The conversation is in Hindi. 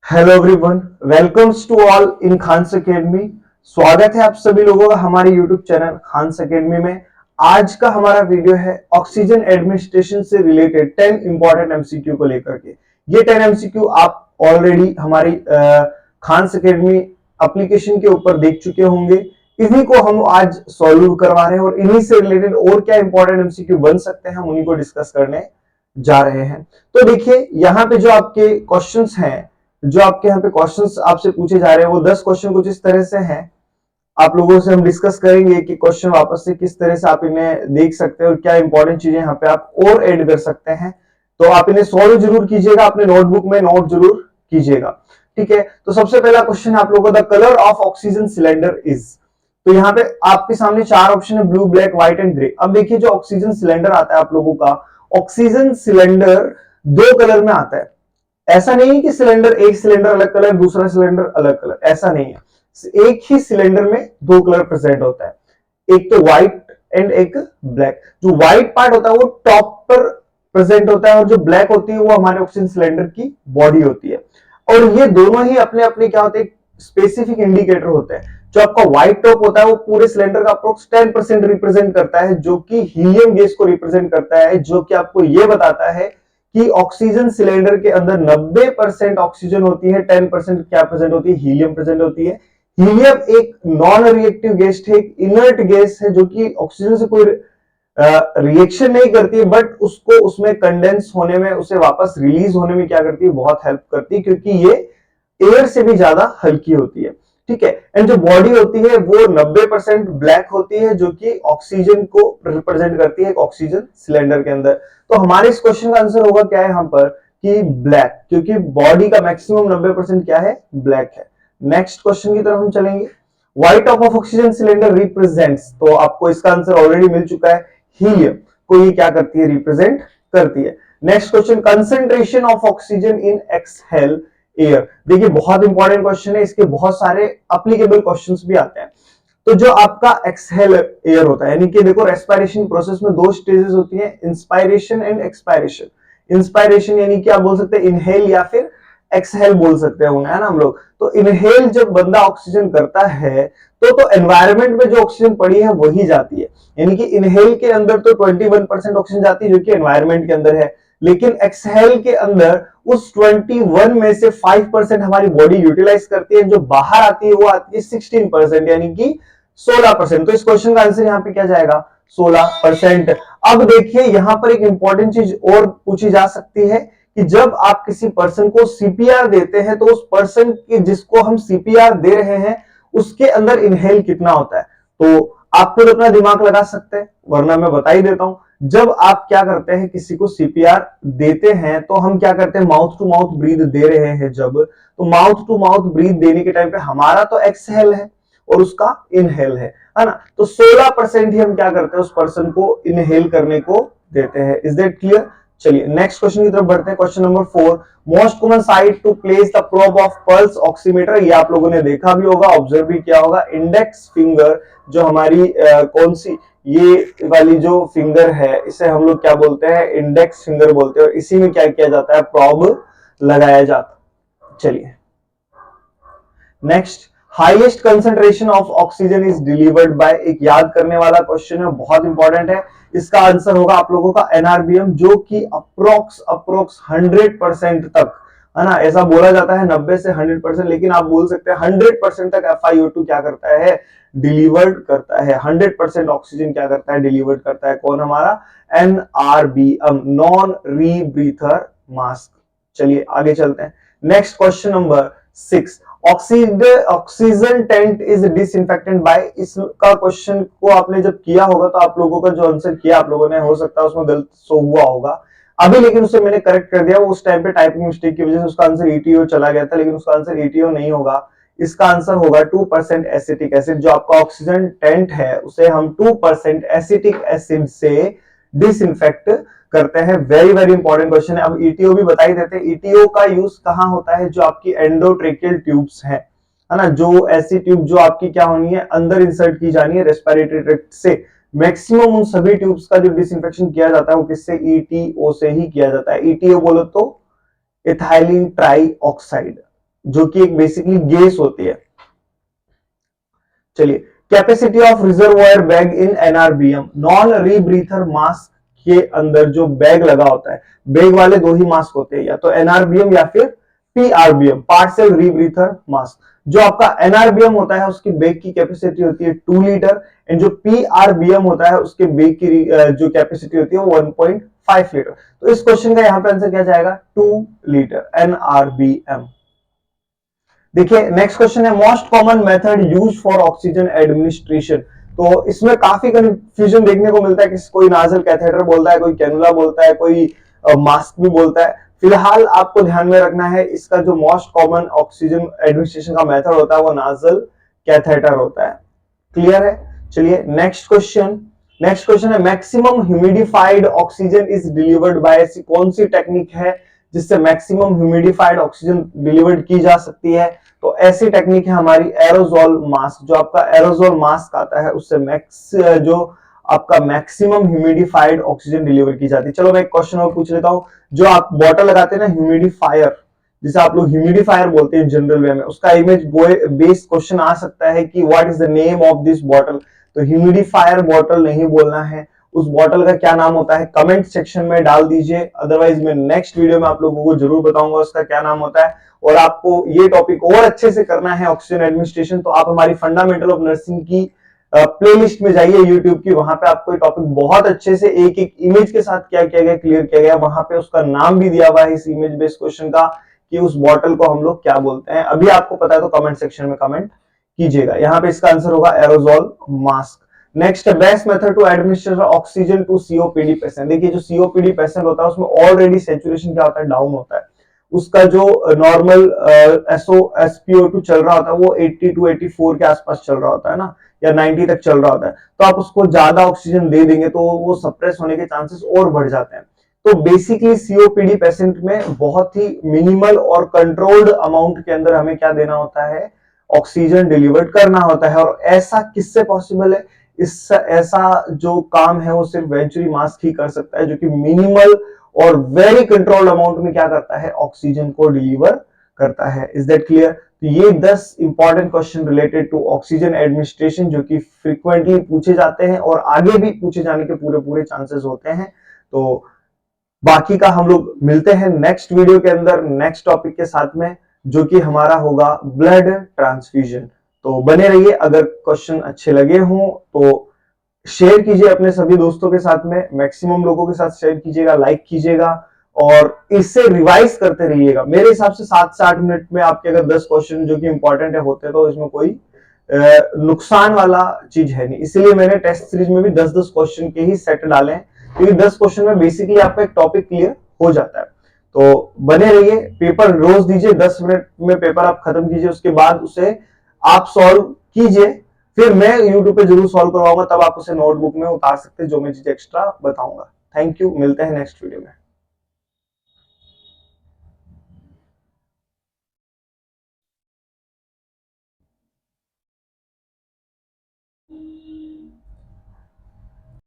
Hello everyone, welcomes to all in Khan's Academy. स्वागत है आप सभी लोगों का हमारे यूट्यूब चैनल खान्स एकेडमी में। आज का हमारा वीडियो है ऑक्सीजन एडमिनिस्ट्रेशन से रिलेटेड 10 इंपॉर्टेंट एमसीक्यू को लेकर के। ये 10 एमसीक्यू आप ऑलरेडी हमारी खान्स एकेडमी एप्लीकेशन के ऊपर देख चुके होंगे। इन्हीं को हम आज सॉल्व करवा रहे हैं और इन्हीं से रिलेटेड और क्या इंपॉर्टेंट एमसीक्यू बन सकते हैं हम उन्हीं को डिस्कस करने जा रहे हैं। तो देखिए यहाँ पे जो आपके क्वेश्चंस हैं, जो आपके यहाँ पे क्वेश्चंस आपसे पूछे जा रहे हैं वो 10 क्वेश्चन कुछ इस तरह से हैं। आप लोगों से हम डिस्कस करेंगे कि क्वेश्चन वापस से किस तरह से आप इन्हें देख सकते हैं और क्या इंपॉर्टेंट चीजें यहाँ पे आप और ऐड कर सकते हैं। तो आप इन्हें सॉल्व जरूर कीजिएगा, अपने नोटबुक में नोट जरूर कीजिएगा। ठीक है, तो सबसे पहला क्वेश्चन है आप लोगों का, the colour of oxygen cylinder is. तो यहाँ पे आपके सामने 4 ऑप्शन है, blue, black, white and grey. अब देखिए जो ऑक्सीजन सिलेंडर आता है आप लोगों का, ऑक्सीजन सिलेंडर 2 कलर में आता है। ऐसा नहीं है कि सिलेंडर एक सिलेंडर अलग कलर दूसरा सिलेंडर अलग कलर, ऐसा नहीं है। एक ही सिलेंडर में 2 कलर प्रेजेंट होता है, एक तो व्हाइट एंड एक ब्लैक। जो व्हाइट पार्ट होता है वो टॉप पर प्रेजेंट होता है और जो ब्लैक होती है वो हमारे ऑक्सीजन सिलेंडर की बॉडी होती है। और ये दोनों ही अपने अपने क्या होते हैं, स्पेसिफिक इंडिकेटर होते हैं। जो आपका व्हाइट टॉप होता है वो पूरे सिलेंडर का अप्रोक्स 10% रिप्रेजेंट करता है, जो कि हीलियम गैस को रिप्रेजेंट करता है, जो कि आपको ये बताता है कि ऑक्सीजन सिलेंडर के अंदर 90% ऑक्सीजन होती है, 10% क्या प्रेजेंट होती है, हीलियम प्रेजेंट होती है। हीलियम एक नॉन रिएक्टिव गैस है, एक इनर्ट गैस है, जो कि ऑक्सीजन से कोई रिएक्शन नहीं करती है, बट उसको उसमें कंडेंस होने में, उसे वापस रिलीज होने में क्या करती है, बहुत हेल्प करती है, क्योंकि ये एयर से भी ज्यादा हल्की होती है। ठीक है, एंड जो बॉडी होती है वो 90% ब्लैक होती है, जो कि ऑक्सीजन को रिप्रेजेंट करती है ऑक्सीजन सिलेंडर के अंदर। तो हमारे इस क्वेश्चन का आंसर होगा क्या है यहाँ पर कि ब्लैक, क्योंकि बॉडी का मैक्सिमम 90% क्या है, ब्लैक है। नेक्स्ट क्वेश्चन की तरफ हम चलेंगे। White top of oxygen cylinder represents, तो आपको इसका आंसर ऑलरेडी मिल चुका है, हीलियम को ये क्या करती है, रिप्रेजेंट करती है। Next question, concentration of oxygen in exhale air. देखिए बहुत इंपॉर्टेंट क्वेश्चन है, इसके बहुत सारे एप्लीकेबल क्वेश्चंस भी आते हैं। तो जो आपका एक्सहेल एयर होता है, यानी कि देखो रेस्पिरेशन प्रोसेस में 2 स्टेजेस होती हैं, इंस्पायरेशन एंड एक्सपायरेशन। इंस्पायरेशन यानी कि आप बोल सकते हैं इनहेल या फिर एक्सहेल बोल सकते हैं उन्हें, है ना हम लोग। तो इनहेल जब बंदा ऑक्सीजन करता है तो एनवायरमेंट में जो ऑक्सीजन पड़ी है वही जाती है, यानी कि इनहेल के अंदर तो 21% ऑक्सीजन जाती है जो कि एनवायरमेंट के अंदर है, लेकिन एक्सहेल के अंदर उस 21 में से 5% हमारी बॉडी यूटिलाइज करती है, जो बाहर आती है वो आती है 16%, यानी कि 16%। तो इस क्वेश्चन का आंसर यहाँ पे क्या जाएगा, 16%। अब देखिए यहां पर एक इंपॉर्टेंट चीज और पूछी जा सकती है कि जब आप किसी पर्सन को सीपीआर देते हैं तो उस पर्सन की जिसको हम सीपीआर दे रहे हैं उसके अंदर इनहेल कितना होता है। तो आप खुद अपना दिमाग लगा सकते हैं, वरना मैं बता ही देता हूं। जब आप क्या करते हैं, किसी को सीपीआर देते हैं तो हम क्या करते हैं, माउथ टू माउथ ब्रीथ दे रहे हैं जब, तो माउथ टू माउथ ब्रीथ देने के टाइम पे हमारा तो एक्सहेल है और उसका इनहेल है ना। तो 16% ही हम क्या करते हैं, उस पर्सन को इनहेल करने को देते हैं। Is that clear? चलिए नेक्स्ट क्वेश्चन की तरफ बढ़ते हैं। Question number 4, most common site to place the probe of pulse oximeter. ये आप लोगों ने देखा भी होगा, ऑब्जर्व भी किया होगा। इंडेक्स फिंगर जो हमारी कौन सी, ये वाली जो फिंगर है इसे हम लोग क्या बोलते हैं, इंडेक्स फिंगर बोलते हैं, और इसी में क्या किया जाता है, प्रोब लगाया जाता है। चलिए next, highest concentration of oxygen is delivered by. एक याद करने वाला क्वेश्चन है, बहुत इंपॉर्टेंट है। इसका आंसर होगा आप लोगों का एनआरबीएम, जो कि अप्रोक्स 100% तक, है ना, ऐसा बोला जाता है 90 से 100%, लेकिन आप बोल सकते हैं 100% तक FiO2 क्या करता है, डिलीवर्ड करता है। 100% ऑक्सीजन क्या करता है, डिलीवर्ड करता है। कौन, हमारा एनआरबीएम, नॉन रीब्रीथर मास्क। चलिए आगे चलते हैं। Next question number 6, oxygen tent is disinfected by. इसका क्वेश्चन को आपने जब किया होगा तो आप लोगों का जो आंसर किया आप लोगों ने, हो सकता है उसमें गलत शो हुआ होगा अभी, लेकिन उसे मैंने करेक्ट कर दिया। वो उस टाइम पे टाइपिंग मिस्टेक की वजह से उसका आंसर ETO चला गया था, लेकिन उसका आंसर ETO नहीं होगा। इसका आंसर होगा 2% एसिटिक एसिड। जो आपका ऑक्सीजन टेंट है उसे हम 2% एसिटिक एसिड से डिसइंफेक्ट करते हैं। वेरी वेरी इंपॉर्टेंट क्वेश्चन है। अब ETO भी बता ही देते हैं। ETO का यूज कहां होता है, जो आपकी एंडोट्रेकियल ट्यूब्स है ना, जो ऐसी ट्यूब जो आपकी क्या होनी है, अंदर इंसर्ट की जानी है रेस्पिरेटरी ट्रैक्ट से। मैक्सिमम उन सभी ट्यूब्स का जो डिसइंफेक्शन किया जाता है वो किससे, ETO से ही किया जाता है। ETO बोलो तो इथाइलिन ट्राई ऑक्साइड, जो कि एक बेसिकली गैस होती है। चलिए, capacity of reservoir bag in NRBM, non rebreather mask के अंदर जो बैग लगा होता है, बैग वाले दो ही मास्क होते हैं, या तो एनआरबीएम या फिर पीआरबीएम, पार्शियल रीब्रीथर मास्क। जो आपका एनआरबीएम होता है उसकी बैग की कैपेसिटी होती है 2 लीटर, एंड जो पीआरबीएम होता है उसके बैग की जो कैपेसिटी होती है वो 1.5 लीटर। तो इस क्वेश्चन का यहां पे आंसर क्या जाएगा, 2 लीटर एनआरबीएम। देखिए नेक्स्ट क्वेश्चन है, most common method use for oxygen administration. तो इसमें काफी कंफ्यूजन देखने को मिलता है कि कोई नाजल कैथेटर बोलता है, कोई कैनुला बोलता है, कोई मास्क भी बोलता है। फिलहाल आपको ध्यान में रखना है इसका जो मोस्ट कॉमन ऑक्सीजन एडमिनिस्ट्रेशन का मेथड होता है वो नाजल कैथेटर होता है। क्लियर है? चलिए नेक्स्ट क्वेश्चन। नेक्स्ट क्वेश्चन है, maximum humidified oxygen is delivered by, ऐसी कौन सी टेक्निक है जिससे मैक्सिमम ह्यूमिडिफाइड ऑक्सीजन डिलीवर्ड की जा सकती है? तो ऐसी टेक्निक है हमारी एरोजोल मास्क। जो आपका एरोजोल मास्क आता है उससे जो आपका मैक्सिमम ह्यूमिडिफाइड ऑक्सीजन डिलीवर की जाती है। चलो मैं एक क्वेश्चन और पूछ लेता हूं, जो आप बॉटल लगाते हैं ना ह्यूमिडिफायर, जिसे आप लोग ह्यूमिडिफायर बोलते हैं जनरल वे में, उसका इमेज बेस्ड क्वेश्चन आ सकता है कि what is the name of this bottle. तो ह्यूमिडिफायर बॉटल नहीं बोलना है, उस बॉटल का क्या नाम होता है कमेंट सेक्शन में डाल दीजिए, अदरवाइज मैं नेक्स्ट वीडियो में आप लोगों को जरूर बताऊंगा उसका क्या नाम होता है। और आपको ये टॉपिक और अच्छे से करना है ऑक्सीजन एडमिनिस्ट्रेशन, तो आप हमारी फंडामेंटल ऑफ नर्सिंग की प्लेलिस्ट में जाइए यूट्यूब की, वहां पे आपको टॉपिक बहुत अच्छे से एक एक इमेज के साथ क्या किया गया, क्लियर किया गया। वहां पे उसका नाम भी दिया हुआ है इस इमेज बेस्ड क्वेश्चन का कि उस बॉटल को हम लोग क्या बोलते हैं। अभी आपको पता है तो कमेंट सेक्शन में कमेंट कीजिएगा। यहाँ पे इसका आंसर होगा aerosol mask. Next, best method to administer oxygen to COPD patient. देखिए जो सीओपीडी पेशेंट होता है उसमें ऑलरेडी सैचुरेशन क्या होता है, डाउन होता है। उसका जो नॉर्मल एसपीओ2 चल रहा होता है वो 80 टू 84 के आसपास चल रहा होता है ना, या 90 तक चल रहा होता है। तो आप उसको ज्यादा ऑक्सीजन दे देंगे तो वो सप्रेस होने के चांसेस और बढ़ जाते हैं। तो बेसिकली सीओपीडी पेशेंट में बहुत ही मिनिमल और कंट्रोल्ड अमाउंट के अंदर हमें क्या देना होता है, ऑक्सीजन डिलीवर्ड करना होता है। और ऐसा किससे पॉसिबल है, ऐसा जो काम है वो सिर्फ वेंचुरी मास्क ही कर सकता है, जो कि मिनिमल और वेरी कंट्रोल्ड अमाउंट में क्या करता है, ऑक्सीजन को डिलीवर करता है। Is that clear? तो ये 10 important question related to oxygen administration जो कि फ्रीक्वेंटली पूछे जाते हैं और आगे भी पूछे जाने के पूरे पूरे चांसेस होते हैं। तो बाकी का हम लोग मिलते हैं नेक्स्ट वीडियो के अंदर नेक्स्ट टॉपिक के साथ में, जो कि हमारा होगा ब्लड ट्रांसफ्यूजन। तो बने रहिए। अगर क्वेश्चन अच्छे लगे हों तो शेयर कीजिए अपने सभी दोस्तों के साथ में, मैक्सिमम लोगों के साथ शेयर कीजिएगा, लाइक कीजिएगा और इससे रिवाइज करते रहिएगा। मेरे हिसाब से 7 से 8 मिनट में आपके अगर 10 क्वेश्चन जो कि इंपॉर्टेंट है होते तो इसमें कोई नुकसान वाला चीज है नहीं। इसीलिए मैंने टेस्ट सीरीज में भी 10-10 क्वेश्चन के ही सेट डाले हैं, क्योंकि 10 क्वेश्चन में बेसिकली आपका एक टॉपिक क्लियर हो जाता है। तो बने रहिए, पेपर रोज दीजिए, 10 मिनट में पेपर आप खत्म कीजिए, उसके बाद उसे आप सॉल्व कीजिए, फिर मैं यूट्यूब पे जरूर सॉल्व करवाऊंगा, तब आप उसे नोटबुक में उतार सकते हैं जो मैं चीज एक्स्ट्रा बताऊंगा। थैंक यू, मिलते हैं नेक्स्ट वीडियो में।